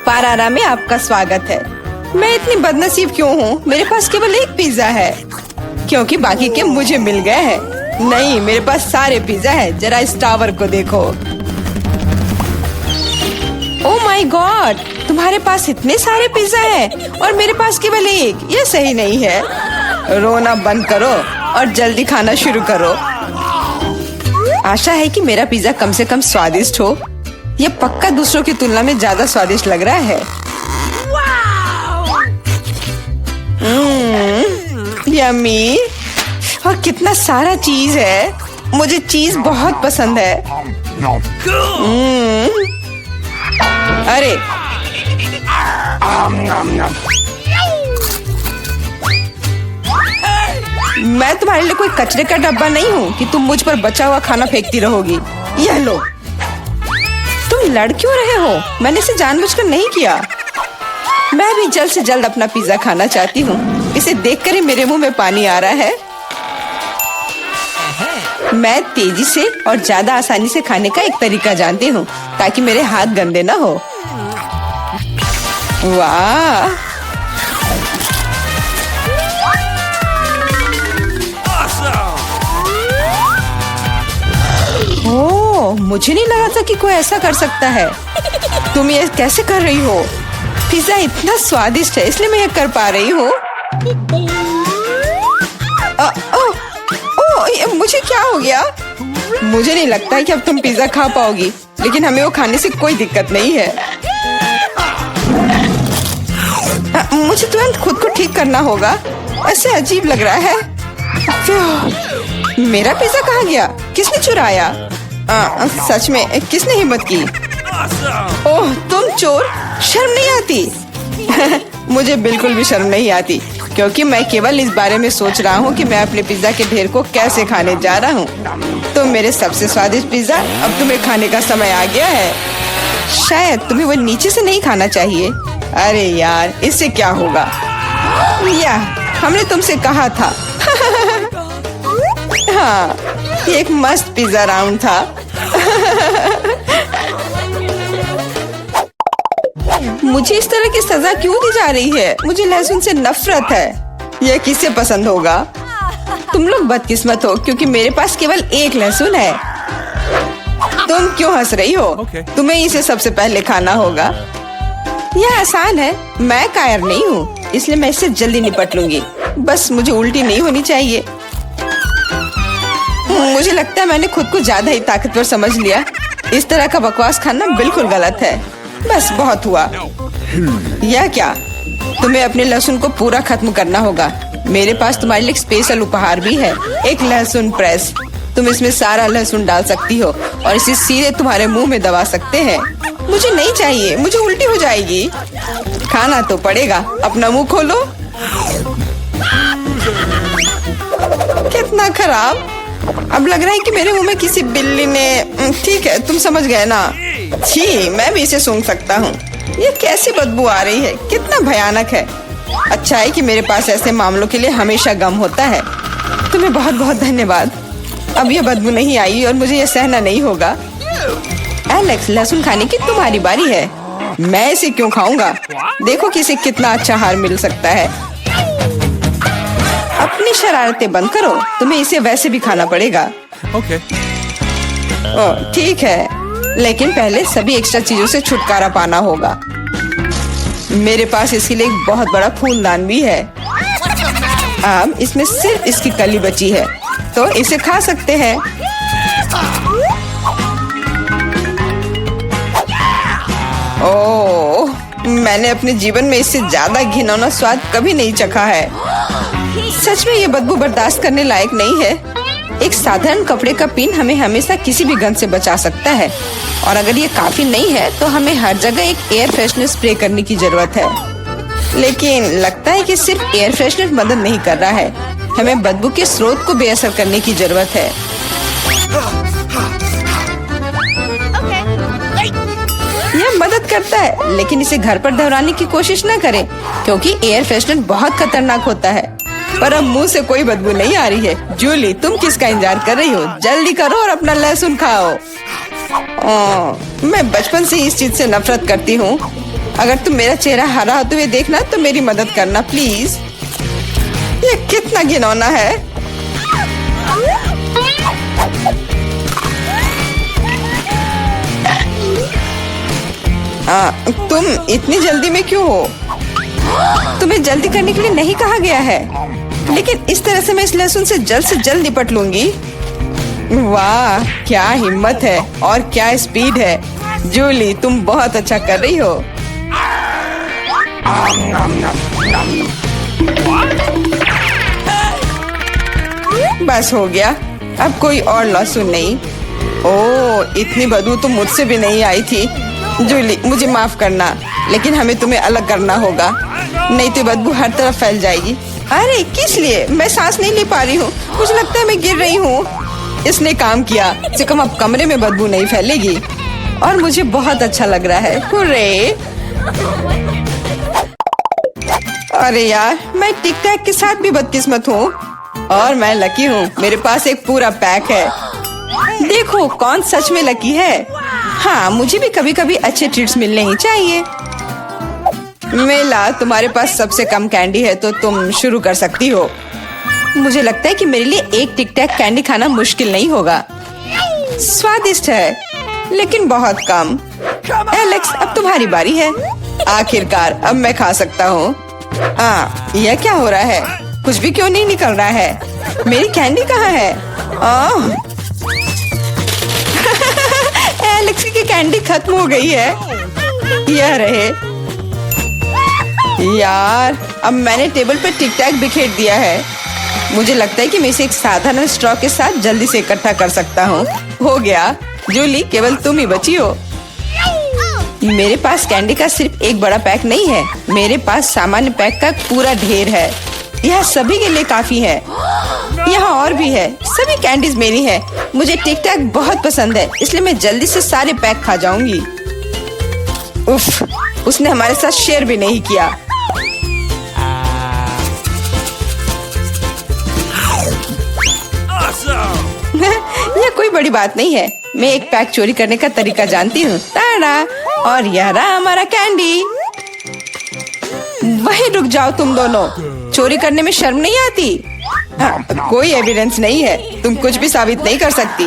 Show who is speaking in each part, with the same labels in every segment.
Speaker 1: पारारा में आपका स्वागत है। मैं इतनी बदनसीब क्यों हूँ? मेरे पास केवल एक पिज्जा है क्योंकि बाकी के मुझे मिल गए हैं। नहीं, मेरे पास सारे पिज्जा है। जरा इस टावर को देखो। ओह माय गॉड, तुम्हारे पास इतने सारे पिज्जा हैं और मेरे पास केवल एक। ये सही नहीं है। रोना बंद करो और जल्दी खाना शुरू करो। आशा है कि मेरा पिज्जा कम से कम स्वादिष्ट हो। ये पक्का दूसरों की तुलना में ज्यादा स्वादिष्ट लग रहा है। यम्मी। और कितना सारा चीज है। मुझे चीज बहुत पसंद है। अरे मैं तुम्हारे लिए कोई कचरे का डब्बा नहीं हूँ कि तुम मुझ पर बचा हुआ खाना फेंकती रहोगी। यह लो। तुम लड़ क्यों रहे हो? मैंने इसे जानबूझकर नहीं किया। मैं भी जल्द से जल्द अपना पिज्जा खाना चाहती हूँ। इसे देखकर ही मेरे मुंह में पानी आ रहा है। मैं तेजी से और ज्यादा आसानी से खाने का एक तरीका जानती हूँ ताकि मेरे हाथ गंदे ना हो। वाह, ओह, मुझे नहीं लगा था कि कोई ऐसा कर सकता है। तुम ये कैसे कर रही हो? पिज्जा इतना स्वादिष्ट है इसलिए मैं ये कर पा रही हूँ। मुझे क्या हो गया? मुझे नहीं लगता है कि अब तुम पिज्जा खा पाओगी, लेकिन हमें वो खाने से कोई दिक्कत नहीं है। मुझे तुरंत खुद को ठीक करना होगा। ऐसे अजीब लग रहा है। मेरा पिज्जा कहाँ गया? किसने चुराया? सच में किसने हिम्मत की? ओह, तुम चोर! शर्म नहीं आती? मुझे बिल्कुल भी शर्म नहीं आती क्योंकि मैं केवल इस बारे में सोच रहा हूँ कि मैं अपने पिज्जा के ढेर को कैसे खाने जा रहा हूँ। तो मेरे सबसे स्वादिष्ट पिज्जा अब तुम्हें खाने का समय आ गया है। शायद तुम्हें वो नीचे से नहीं खाना चाहिए। अरे यार, इससे क्या होगा? या हमने तुमसे कहा था। हाँ, ये एक मस्त पिज्जा राउंड था। मुझे इस तरह की सजा क्यों दी जा रही है? मुझे लहसुन से नफरत है। यह किसे पसंद होगा? तुम लोग बदकिस्मत हो क्योंकि मेरे पास केवल एक लहसुन है। तुम क्यों हंस रही हो? तुम्हें इसे सबसे पहले खाना होगा। यह आसान है। मैं कायर नहीं हूँ इसलिए मैं इससे जल्दी निपट लूंगी। बस मुझे उल्टी नहीं होनी चाहिए। मुझे लगता है मैंने खुद को ज्यादा ही ताकतवर समझ लिया। इस तरह का बकवास खाना बिल्कुल गलत है। बस बहुत हुआ। यह क्या? तुम्हें अपने लहसुन को पूरा खत्म करना होगा। मेरे पास तुम्हारे लिए एक स्पेशल उपहार भी है, एक लहसुन प्रेस। तुम इसमें सारा लहसुन डाल सकती हो और इसे सीधे तुम्हारे मुंह में दबा सकते हैं। मुझे नहीं चाहिए, मुझे उल्टी हो जाएगी। खाना तो पड़ेगा। अपना मुंह खोलो। कितना खराब। अब लग रहा है कि मेरे मुंह में किसी बिल्ली ने। ठीक है, तुम समझ गए ना? छी, मैं भी इसे सूंघ सकता हूँ। ये कैसी बदबू आ रही है? कितना भयानक है। अच्छा है कि मेरे पास ऐसे मामलों के लिए हमेशा गम होता है। तुम्हें बहुत बहुत धन्यवाद। अब ये बदबू नहीं आई और मुझे ये सहना नहीं होगा। एलेक्स, लहसुन खाने की तुम्हारी बारी है। मैं इसे क्यों खाऊंगा? देखो कि इसे कितना अच्छा आहार मिल सकता है। अपनी शरारतें बंद करो। तुम्हें इसे वैसे भी खाना पड़ेगा।
Speaker 2: ओके।
Speaker 1: ठीक है, लेकिन पहले सभी एक्स्ट्रा चीजों से छुटकारा पाना होगा। मेरे पास इसके लिए एक बहुत बड़ा फूलदान भी है। अब इसमें सिर्फ इसकी कली बची है, तो इसे खा सकते हैं। ओह, मैंने अपने जीवन में इससे ज्यादा घिनौना स्वाद कभी नहीं चखा है। सच में ये बदबू बर्दाश्त करने लायक नहीं है। एक साधारण कपड़े का पिन हमें हमेशा किसी भी गंध से बचा सकता है, और अगर ये काफी नहीं है तो हमें हर जगह एक एयर फ्रेशनर स्प्रे करने की जरूरत है। लेकिन लगता है कि सिर्फ एयर फ्रेशनर मदद नहीं कर रहा है। हमें बदबू के स्रोत को बेअसर करने की जरूरत है। यह मदद करता है, लेकिन इसे घर पर दोहराने की कोशिश न करें क्योंकि एयर फ्रेशनर बहुत खतरनाक होता है। पर अब मुंह से कोई बदबू नहीं आ रही है। जूली, तुम किसका इंतजार कर रही हो? जल्दी करो और अपना लहसुन खाओ। मैं बचपन से इस चीज से नफरत करती हूँ। अगर तुम मेरा चेहरा हरा होते हुए देखना तो मेरी मदद करना प्लीज। ये कितना घिनौना है। तुम इतनी जल्दी में क्यों हो? तुम्हें जल्दी करने के लिए नहीं कहा गया है, लेकिन इस तरह से मैं इस लहसुन से जल्द निपट लूंगी। वाह, क्या हिम्मत है और क्या स्पीड है। जूली, तुम बहुत अच्छा कर रही हो। बस हो गया, अब कोई और लहसुन नहीं। ओह, इतनी बदबू तो मुझसे भी नहीं आई थी। जूली, मुझे माफ करना, लेकिन हमें तुम्हें अलग करना होगा, नहीं तो बदबू हर तरफ फैल जाएगी। अरे किस लिए? मैं सांस नहीं ले पा रही हूँ, मुझे लगता है मैं गिर रही हूँ। इसने काम किया, से कम अब कमरे में बदबू नहीं फैलेगी और मुझे बहुत अच्छा लग रहा है। हुर्रे! अरे यार, मैं टिक टैक के साथ भी बदकिस्मत हूँ और मैं लकी हूँ, मेरे पास एक पूरा पैक है। देखो कौन सच में लकी है। हाँ, मुझे भी कभी कभी अच्छे ट्रीट्स मिलने ही चाहिए। मेला, तुम्हारे पास सबसे कम कैंडी है तो तुम शुरू कर सकती हो। मुझे लगता है कि मेरे लिए एक टिक टैक कैंडी खाना मुश्किल नहीं होगा। स्वादिष्ट है, लेकिन बहुत कम। एलेक्स, अब तुम्हारी बारी है। आखिरकार अब मैं खा सकता हूँ। यह क्या हो रहा है? कुछ भी क्यों नहीं निकल रहा है? मेरी कैंडी कहाँ है? एलेक्स की कैंडी खत्म हो गई है। यह रहे। यार, अब मैंने टेबल पर टिक टैक बिखेर दिया है। मुझे लगता है कि मैं इसे एक साधारण स्ट्रॉ के साथ जल्दी से इकट्ठा कर सकता हूँ। हो गया। जूली, केवल तुम ही बची हो। मेरे पास कैंडी का सिर्फ एक बड़ा पैक नहीं है, मेरे पास सामान्य पैक का पूरा ढेर है। यह सभी के लिए काफी है। यहाँ और भी है। सभी कैंडीज मेरी है। मुझे टिक टैक बहुत पसंद है, इसलिए मैं जल्दी से सारे पैक खा जाऊंगी। उफ, उसने हमारे साथ शेयर भी नहीं किया। यह कोई बड़ी बात नहीं है। मैं एक पैक चोरी करने का तरीका जानती हूँ। ताड़ा! और यह रहा हमारा कैंडी। वहीं रुक जाओ तुम दोनों। चोरी करने में शर्म नहीं आती? कोई एविडेंस नहीं है, तुम कुछ भी साबित नहीं कर सकती।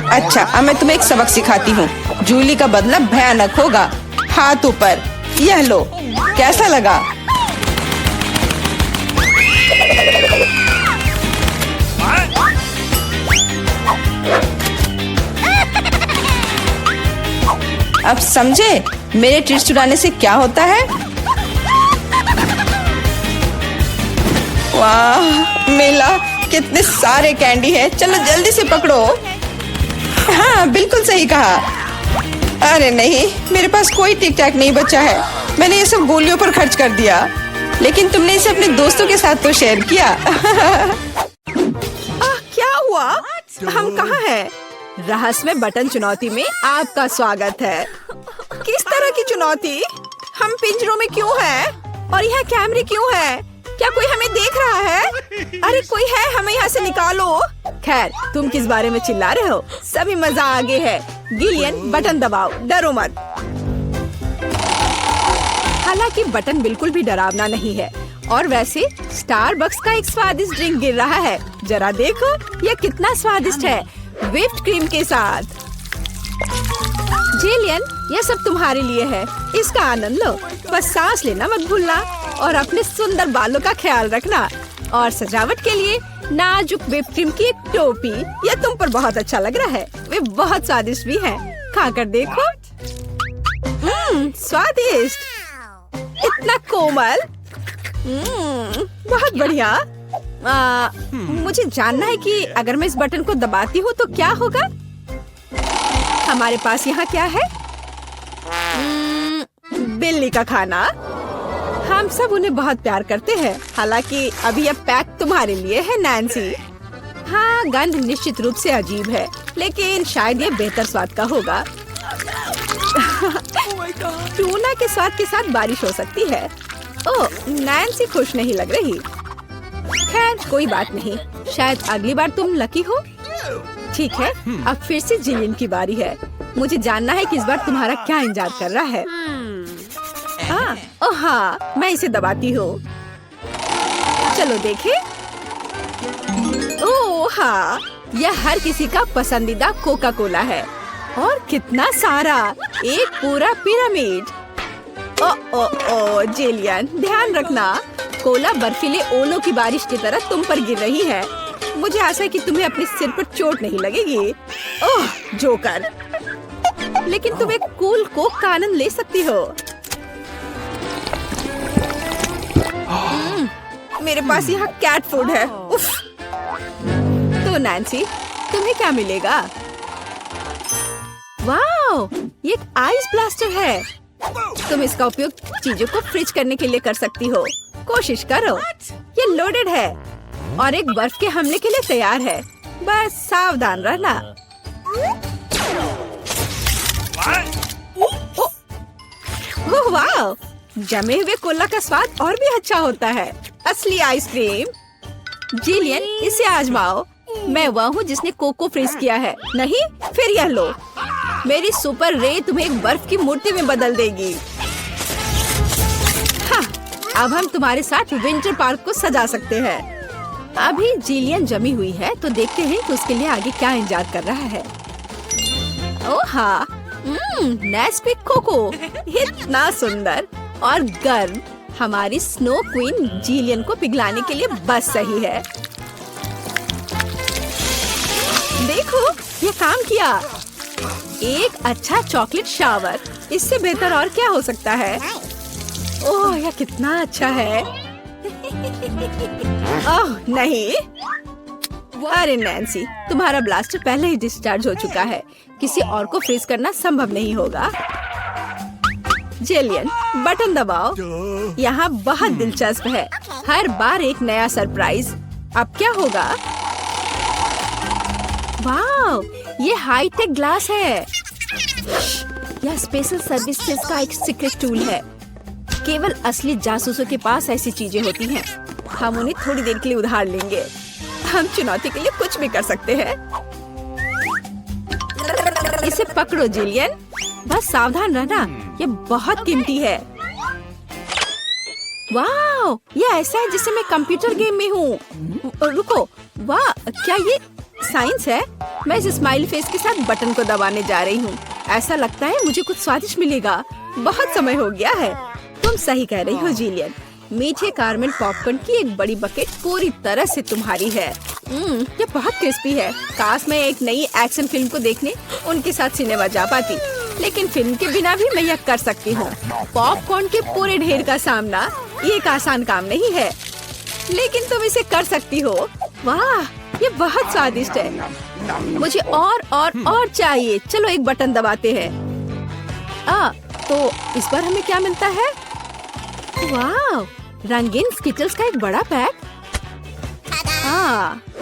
Speaker 1: अच्छा, अब मैं तुम्हें एक सबक सिखाती हूँ। जूली का बदला भयानक होगा। हाथ ऊपर। यह लो, कैसा लगा? अब समझे मेरे ट्रीट्स चुराने से क्या होता है? वाह मेला, कितने सारे कैंडी है। चलो जल्दी से पकड़ो। हाँ, बिल्कुल सही कहा। अरे नहीं, मेरे पास कोई टिक टैक नहीं बचा है। मैंने ये सब गोलियों पर खर्च कर दिया, लेकिन तुमने इसे अपने दोस्तों के साथ तो शेयर किया। क्या हुआ? हम कहाँ हैं? रहस्यमय बटन चुनौती में आपका स्वागत है। किस तरह की चुनौती? हम पिंजरों में क्यों हैं? और यहाँ कैमरे क्यों हैं? क्या कोई हमें देख रहा है? अरे कोई है, हमें यहाँ से निकालो। खैर, तुम किस बारे में चिल्ला रहे हो? सभी मजा आगे है। गिलियन, बटन दबाओ, डरो मत। हालांकि बटन बिल्कुल भी डरावना नहीं है। और वैसे स्टारबक्स का एक स्वादिष्ट ड्रिंक गिर रहा है। जरा देखो, यह कितना स्वादिष्ट है, व्हिप्ड क्रीम के साथ। जिलियन, यह सब तुम्हारे लिए है, इसका आनंद लो। बस सांस लेना मत भूलना और अपने सुंदर बालों का ख्याल रखना। और सजावट के लिए नाजुक व्हिप्ड क्रीम की एक टोपी। यह तुम पर बहुत अच्छा लग रहा है। वे बहुत स्वादिष्ट भी हैं। खाकर देखो। स्वादिष्ट, इतना कोमल। बहुत बढ़िया। मुझे जानना है कि अगर मैं इस बटन को दबाती हूँ तो क्या होगा? हमारे पास यहाँ क्या है? बिल्ली का खाना। हम सब उन्हें बहुत प्यार करते हैं। हालांकि अभी यह पैक तुम्हारे लिए है, नैन्सी। हाँ, गंध निश्चित रूप से अजीब है, लेकिन शायद यह बेहतर स्वाद का होगा। टूना के स्वाद के साथ बारिश हो सकती है। ओह, नैन्सी खुश नहीं लग रही। खैर, कोई बात नहीं, शायद अगली बार तुम लकी हो। ठीक है, अब फिर से जिलियन की बारी है। मुझे जानना है कि इस बार तुम्हारा क्या इंतजार कर रहा है।
Speaker 2: ओह हाँ, मैं इसे दबाती हूँ। चलो देखें। ओह हाँ, यह हर किसी का पसंदीदा कोका कोला है। और कितना सारा, एक पूरा पिरामिड। ओ ओ ओ जिलियन, ध्यान रखना, कोला बर्फीले ओलों की बारिश की तरह तुम पर गिर रही है। मुझे आशा है कि तुम्हें अपने सिर पर चोट नहीं लगेगी। ओह जोकर, लेकिन तुम एक कूल कोक का आनंद ले सकती हो। मेरे पास यहाँ कैट फूड है। उफ। तो नैन्सी, तुम्हें क्या मिलेगा? वाओ, ये एक आइस ब्लास्टर है। तुम इसका उपयोग चीजों को फ्रीज करने के लिए कर सकती हो। कोशिश करो। ये लोडेड है और एक बर्फ के हमले के लिए तैयार है। बस सावधान रहना। ओह वाह, जमे हुए कोला का स्वाद और भी अच्छा होता है। असली आइसक्रीम। जिलियन, इसे आजमाओ। मैं वह हूँ जिसने कोको फ्रीज किया है। नहीं, फिर यह लो। मेरी सुपर रे तुम्हें एक बर्फ की मूर्ति में बदल देगी। हाँ, अब हम तुम्हारे साथ विंटर पार्क को सजा सकते हैं। अभी जिलियन जमी हुई है, तो देखते हैं कि उसके लिए आगे क्या इंतजार कर रहा है। ओह हाँ, नेस्क्विक कोको, इतना सुंदर और गर्म। हमारी स्नो क्वीन जिलियन को पिघलाने के लिए बस सही है। देखो, ये काम किया। एक अच्छा चॉकलेट शावर, इससे बेहतर और क्या हो सकता है? ओह, यह कितना अच्छा है। ओह नहीं, अरे नैन्सी, तुम्हारा ब्लास्टर पहले ही डिस्चार्ज हो चुका है। किसी और को फ्रीज करना संभव नहीं होगा। जिलियन, बटन दबाओ। यहाँ बहुत दिलचस्प है। हर बार एक नया सरप्राइज। अब क्या होगा? वाओ, ये हाईटेक ग्लास है। यह स्पेशल सर्विसेज का एक सीक्रेट टूल है। केवल असली जासूसों के पास ऐसी चीजें होती हैं। हम उन्हें थोड़ी देर के लिए उधार लेंगे। हम चुनौती के लिए कुछ भी कर सकते हैं। इसे पकड़ो जिलियन, बस सावधान रहना, ये बहुत कीमती है। वाह, ये ऐसा है जैसे मैं कंप्यूटर गेम में हूँ। रुको, वाह, क्या ये साइंस है? मैं इस स्माइल फेस के साथ बटन को दबाने जा रही हूँ। ऐसा लगता है मुझे कुछ स्वादिष्ट मिलेगा। बहुत समय हो गया है। तुम सही कह रही हो जिलियन। मीठे कारमेल पॉपकॉर्न की एक बड़ी बकेट पूरी तरह से तुम्हारी है। ये बहुत क्रिस्पी है। काश मैं एक नई एक्शन फिल्म को देखने उनके साथ सिनेमा जा पाती, लेकिन फिल्म के बिना भी मैं यह कर सकती हूँ। पॉपकॉर्न के पूरे ढेर का सामना ये एक आसान काम नहीं है, लेकिन तुम इसे कर सकती हो। वाह, ये बहुत स्वादिष्ट है। मुझे और चाहिए। चलो एक बटन दबाते हैं। तो इस बार हमें क्या मिलता है? वाह, रंगीन स्किटल्स का एक बड़ा पैक।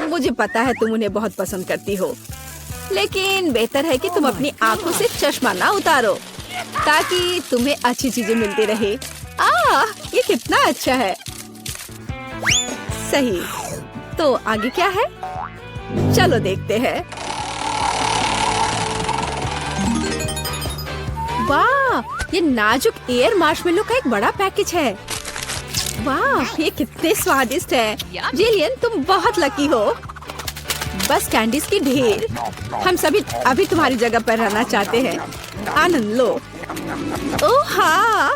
Speaker 2: मुझे पता है तुम उन्हें बहुत पसंद करती हो, लेकिन बेहतर है कि तुम अपनी आंखों से चश्मा ना उतारो, ताकि तुम्हें अच्छी चीजें मिलती रहे। ये कितना अच्छा है। सही। तो आगे क्या है? चलो देखते हैं। वाह, ये नाजुक एयर मार्शमेलो का एक बड़ा पैकेज है। वाह, ये कितने स्वादिष्ट है। जिलियन, तुम बहुत लकी हो। बस कैंडीज की ढेर। हम सभी अभी तुम्हारी जगह पर रहना चाहते हैं। आनंद लो। ओह हाँ,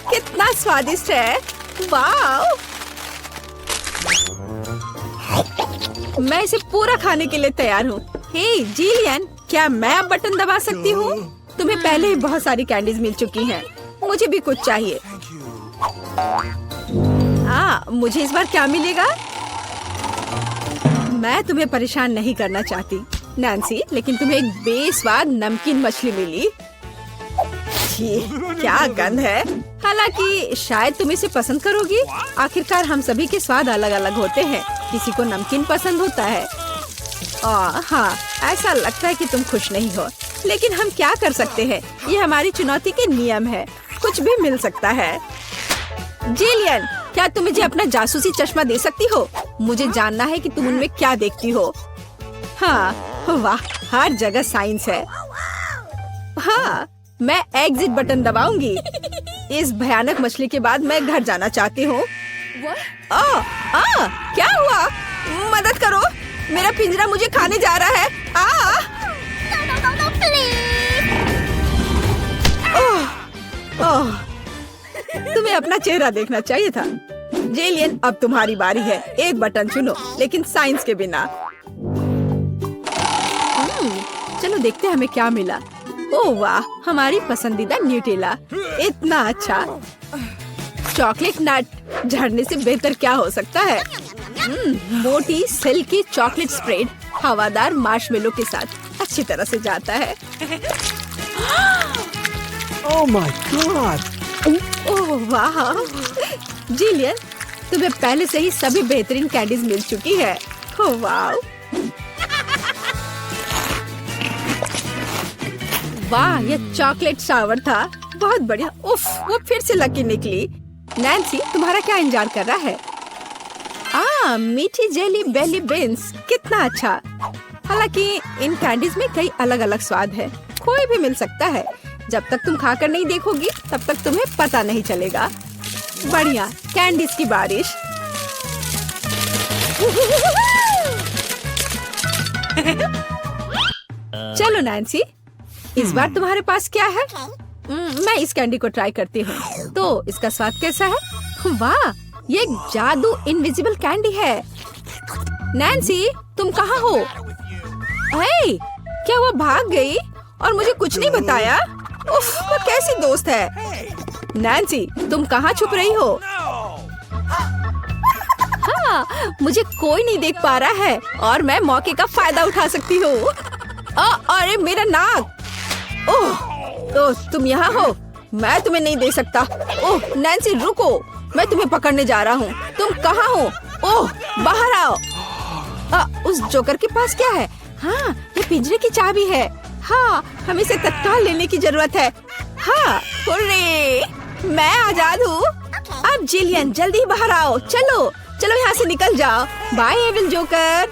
Speaker 2: कितना स्वादिष्ट है। वाह, मैं इसे पूरा खाने के लिए तैयार हूँ। हे जिलियन, क्या मैं अब बटन दबा सकती हूँ? तुम्हें पहले ही बहुत सारी कैंडीज मिल चुकी हैं। मुझे भी कुछ चाहिए। मुझे इस बार क्या मिलेगा? मैं तुम्हें परेशान नहीं करना चाहती नैन्सी, लेकिन तुम्हें एक बेस्वाद नमकीन मछली मिली। क्या गंध है। हालांकि शायद तुम इसे पसंद करोगी। आखिरकार हम सभी के स्वाद अलग अलग होते हैं। किसी को नमकीन पसंद होता है। हाँ, ऐसा लगता है कि तुम खुश नहीं हो, लेकिन हम क्या कर सकते हैं? ये हमारी चुनौती के नियम है। कुछ भी मिल सकता है। जिलियन, क्या तुम मुझे अपना जासूसी चश्मा दे सकती हो? मुझे जानना है कि तुम उनमें क्या देखती हो। हाँ, वाह, हर जगह साइंस है। हाँ, मैं एग्जिट बटन दबाऊंगी। इस भयानक मछली के बाद मैं घर जाना चाहती हूँ। क्या हुआ? मदद करो, मेरा पिंजरा मुझे खाने जा रहा है। तुम्हें अपना चेहरा देखना चाहिए था। जेलियन, अब तुम्हारी बारी है। एक बटन चुनो, लेकिन साइंस के बिना। चलो देखते हैं हमें क्या मिला। ओह वाह, हमारी पसंदीदा न्यूटेला। इतना अच्छा। चॉकलेट नट झड़ने से बेहतर क्या हो सकता है? मोटी सिल्की चॉकलेट स्प्रेड हवादार मार्शमेलो के साथ अच्छी तरह से जाता है।
Speaker 3: Oh my God!
Speaker 2: ओह वाह, जिलियन, तुम्हें पहले से ही सभी बेहतरीन कैंडीज मिल चुकी है। ओह वाह, वाह, ये चॉकलेट शावर था। बहुत बढ़िया। उफ, वो फिर से लकी निकली। नैन्सी, तुम्हारा क्या इंतजार कर रहा है? मीठी जेली बेली बीन्स, कितना अच्छा। हालांकि इन कैंडीज में कई अलग अलग स्वाद है। कोई भी मिल सकता है। जब तक तुम खाकर नहीं देखोगी तब तक तुम्हें पता नहीं चलेगा। बढ़िया, कैंडीज की बारिश। चलो नैन्सी, इस बार तुम्हारे पास क्या है? मैं इस कैंडी को ट्राई करती हूँ। तो इसका स्वाद कैसा है? वाह, ये एक जादू इनविजिबल कैंडी है। नैन्सी, तुम कहाँ हो? हे, क्या वो भाग गई और मुझे कुछ नहीं बताया? उफ, वो कैसी दोस्त है? नैन्सी, तुम कहाँ छुप रही हो? हाँ, मुझे कोई नहीं देख पा रहा है और मैं मौके का फायदा उठा सकती हूँ। अरे मेरा नाक! ओह, तो तुम यहाँ हो? मैं तुम्हें नहीं दे सकता। ओह नैन्सी, रुको, मैं तुम्हें पकड़ने जा रहा हूँ। तुम कहाँ हो? ओह, बाहर आओ। उस जोकर के पास क्या है? हाँ, ये पिंजरे की चाबी है। हाँ, हमें इसे तत्काल लेने की जरूरत है। हाँ, हुर्रे, मैं आजाद हूँ। अब जिलियन, जल्दी बाहर आओ। चलो चलो, यहाँ से निकल जाओ। Bye evil joker.